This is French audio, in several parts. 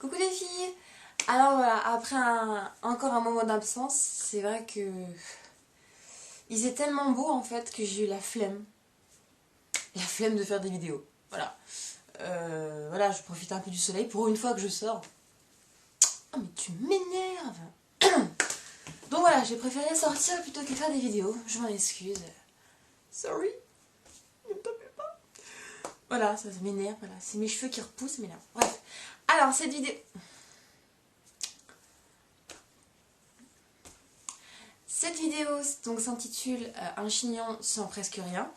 Coucou les filles. Alors voilà, après encore un moment d'absence, c'est vrai que il est tellement beau en fait que j'ai eu la flemme. La flemme de faire des vidéos. Voilà. Voilà, je profite un peu du soleil pour une fois que je sors. Oh mais tu m'énerves. Donc voilà, j'ai préféré sortir plutôt que faire des vidéos. Je m'en excuse. Sorry. Ne me tapez pas. Voilà, ça m'énerve. Voilà. C'est mes cheveux qui repoussent, mais là. Bref. Alors cette vidéo. Cette vidéo donc s'intitule Un chignon sans presque rien.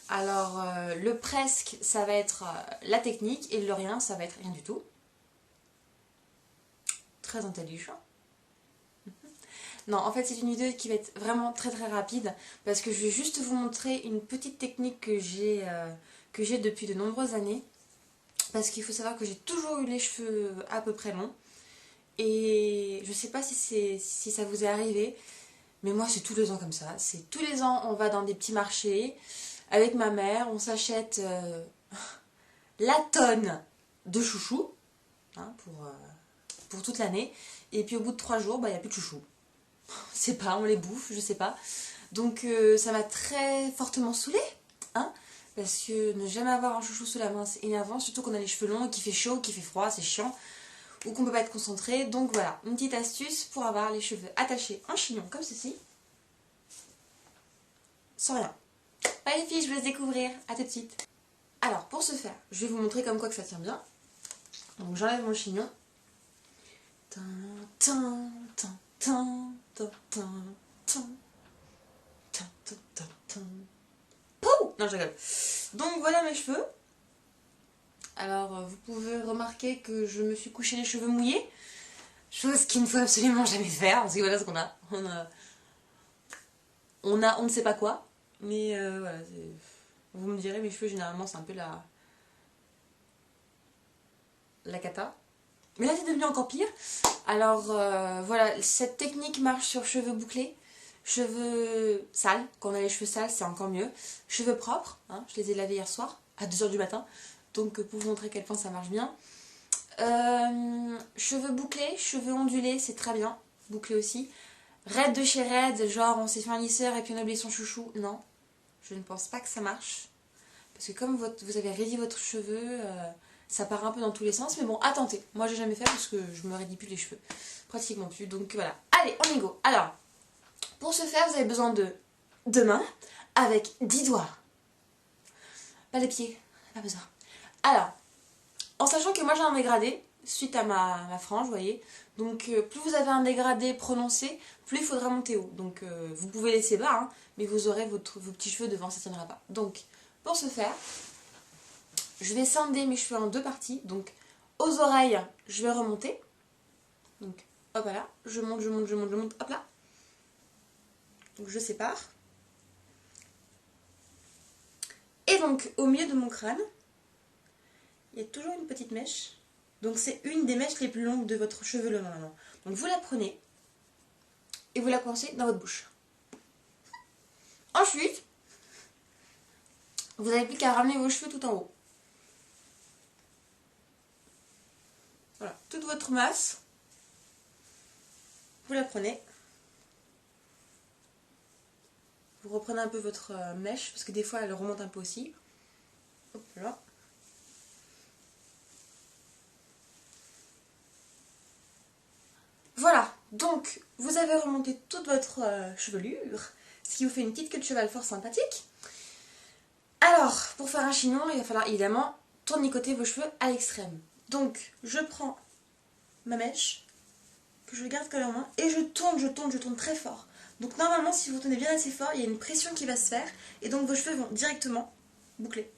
Alors le presque ça va être la technique et le rien ça va être rien du tout. Très intelligent. Non, en fait c'est une vidéo qui va être vraiment très rapide parce que je vais juste vous montrer une petite technique que j'ai depuis de nombreuses années. Parce qu'il faut savoir que j'ai toujours eu les cheveux à peu près longs. Et je sais pas si ça vous est arrivé, mais moi c'est tous les ans comme ça. C'est tous les ans on va dans des petits marchés avec ma mère, on s'achète la tonne de chouchous hein, pour toute l'année. Et puis au bout de 3 jours, il n'y a plus de chouchous. C'est pas, on les bouffe, je sais pas. Donc ça m'a très fortement saoulée. Hein, parce que ne jamais avoir un chouchou sous la main, c'est énervant. Surtout qu'on a les cheveux longs, qu'il fait chaud, qu'il fait froid, c'est chiant. Ou qu'on peut pas être concentré. Donc voilà, une petite astuce pour avoir les cheveux attachés en chignon comme ceci. Sans rien. Allez les filles, je vous laisse découvrir. À tout de suite. Alors pour ce faire, je vais vous montrer comme quoi que ça tient bien. Donc j'enlève mon chignon. Pouh, non je rigole. Donc voilà mes cheveux. Alors vous pouvez remarquer que je me suis couché les cheveux mouillés. Chose qu'il ne faut absolument jamais faire. Parce que voilà ce qu'on a. On ne sait pas quoi. Mais voilà. Vous me direz, mes cheveux généralement c'est un peu la cata. Mais là c'est devenu encore pire. Alors voilà, cette technique marche sur cheveux bouclés, cheveux sales. Quand on a les cheveux sales c'est encore mieux. Cheveux propres, hein, je les ai lavés hier soir à 2h du matin. Donc pour vous montrer à quel point ça marche bien. Cheveux bouclés, cheveux ondulés, c'est très bien. Bouclés aussi. Raide de chez raide, genre on s'est fait un lisseur et puis on a oublié son chouchou. Non, je ne pense pas que ça marche. Parce que comme vous avez raidi votre cheveu, ça part un peu dans tous les sens. Mais bon, à tenter. Moi, j'ai jamais fait parce que je me raidis plus les cheveux. Pratiquement plus. Donc voilà. Allez, on y go. Alors, pour ce faire, vous avez besoin de 2 mains avec 10 doigts. Pas les pieds, pas besoin. Alors, en sachant que moi j'ai un dégradé suite à ma frange, vous voyez. Donc plus vous avez un dégradé prononcé, plus il faudra monter haut. Donc vous pouvez laisser bas, hein, mais vous aurez vos petits cheveux devant, ça ne tiendra pas. Donc pour ce faire, je vais scinder mes cheveux en 2 parties. Donc aux oreilles, je vais remonter. Donc hop là, je monte, hop là. Donc je sépare. Et donc au milieu de mon crâne, il y a toujours une petite mèche. Donc c'est une des mèches les plus longues de votre cheveu normalement. Donc vous la prenez et vous la coincez dans votre bouche. Ensuite, vous n'avez plus qu'à ramener vos cheveux tout en haut. Voilà, toute votre masse, vous la prenez. Vous reprenez un peu votre mèche, parce que des fois elle remonte un peu aussi. Hop là. Voilà, donc vous avez remonté toute votre chevelure, ce qui vous fait une petite queue de cheval fort sympathique. Alors, pour faire un chignon, il va falloir évidemment tournicoter vos cheveux à l'extrême. Donc, je prends ma mèche, que je garde comme en main, et je tourne très fort. Donc normalement, si vous tenez bien assez fort, il y a une pression qui va se faire, et donc vos cheveux vont directement boucler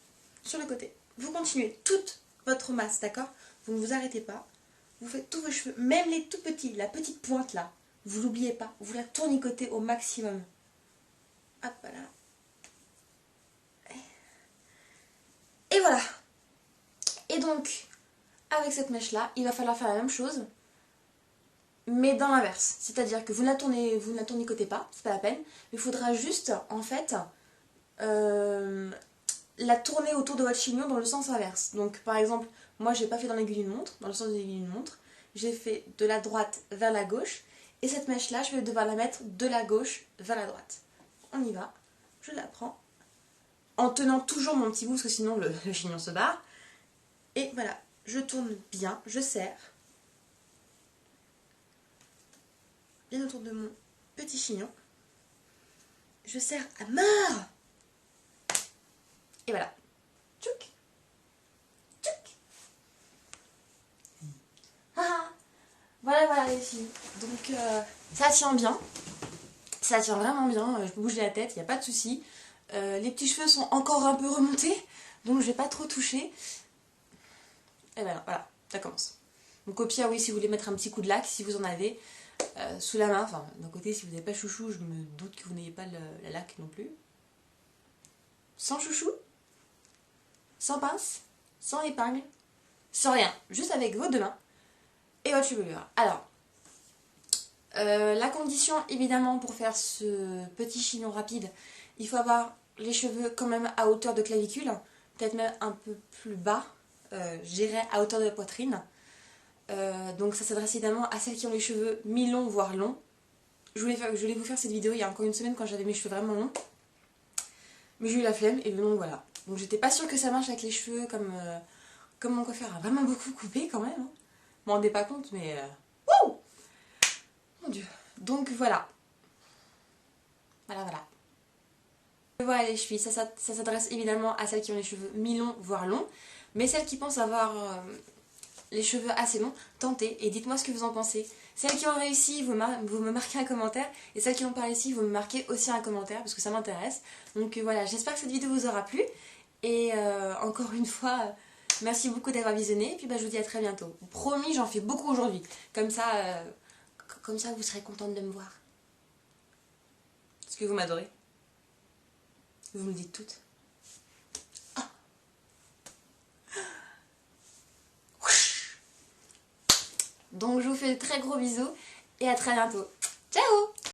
sur le côté. Vous continuez toute votre masse, d'accord? Vous ne vous arrêtez pas. Vous faites tous vos cheveux, même les tout petits, la petite pointe là, vous l'oubliez pas, vous la tournicotez au maximum. Hop là. Et voilà. Et donc, avec cette mèche là, il va falloir faire la même chose, mais dans l'inverse. C'est-à-dire que vous ne la tournicotez pas, c'est pas la peine, mais il faudra juste, en fait, la tourner autour de votre chignon dans le sens inverse. Donc par exemple, moi j'ai pas fait dans l'aiguille d'une montre, dans le sens de l'aiguille d'une montre, j'ai fait de la droite vers la gauche. Et cette mèche-là, je vais devoir la mettre de la gauche vers la droite. On y va. Je la prends. En tenant toujours mon petit bout, parce que sinon le chignon se barre. Et voilà, je tourne bien, je serre. Bien autour de mon petit chignon. Je serre à mort. Et voilà. Tchouk. Tchouk. Ah, voilà les filles. Donc ça tient bien. Ça tient vraiment bien. Je peux bouger la tête, il n'y a pas de souci. Les petits cheveux sont encore un peu remontés. Donc je vais pas trop toucher. Et voilà, ça commence. Donc au pire, oui, si vous voulez mettre un petit coup de lac, si vous en avez, sous la main. Enfin, d'un côté, si vous n'avez pas chouchou, je me doute que vous n'ayez pas la laque non plus. Sans chouchou, sans pince, sans épingle, sans rien. Juste avec vos deux mains et votre chevelure. Alors, la condition, évidemment, pour faire ce petit chignon rapide, il faut avoir les cheveux quand même à hauteur de clavicule, peut-être même un peu plus bas, j'irais à hauteur de la poitrine. Donc ça s'adresse évidemment à celles qui ont les cheveux mi-longs voire longs. Je voulais vous faire cette vidéo il y a encore une semaine quand j'avais mes cheveux vraiment longs. Mais j'ai eu la flemme et donc voilà. Donc j'étais pas sûre que ça marche avec les cheveux comme mon coiffeur a vraiment beaucoup coupé quand même. Hein. Je m'en rendais pas compte mais... Wouh, mon dieu. Donc voilà. Voilà. Voilà les chevilles, ça s'adresse évidemment à celles qui ont les cheveux mi-longs voire longs. Mais celles qui pensent avoir... les cheveux assez longs, tentez et dites-moi ce que vous en pensez. Celles qui ont réussi, vous me marquez un commentaire, et celles qui n'ont pas réussi, vous me marquez aussi un commentaire parce que ça m'intéresse. Donc voilà, j'espère que cette vidéo vous aura plu et encore une fois, merci beaucoup d'avoir visionné et puis je vous dis à très bientôt. Promis, j'en fais beaucoup aujourd'hui, comme ça vous serez contente de me voir. Est-ce que vous m'adorez? Vous me le dites toutes. Donc je vous fais de très gros bisous et à très bientôt. Ciao!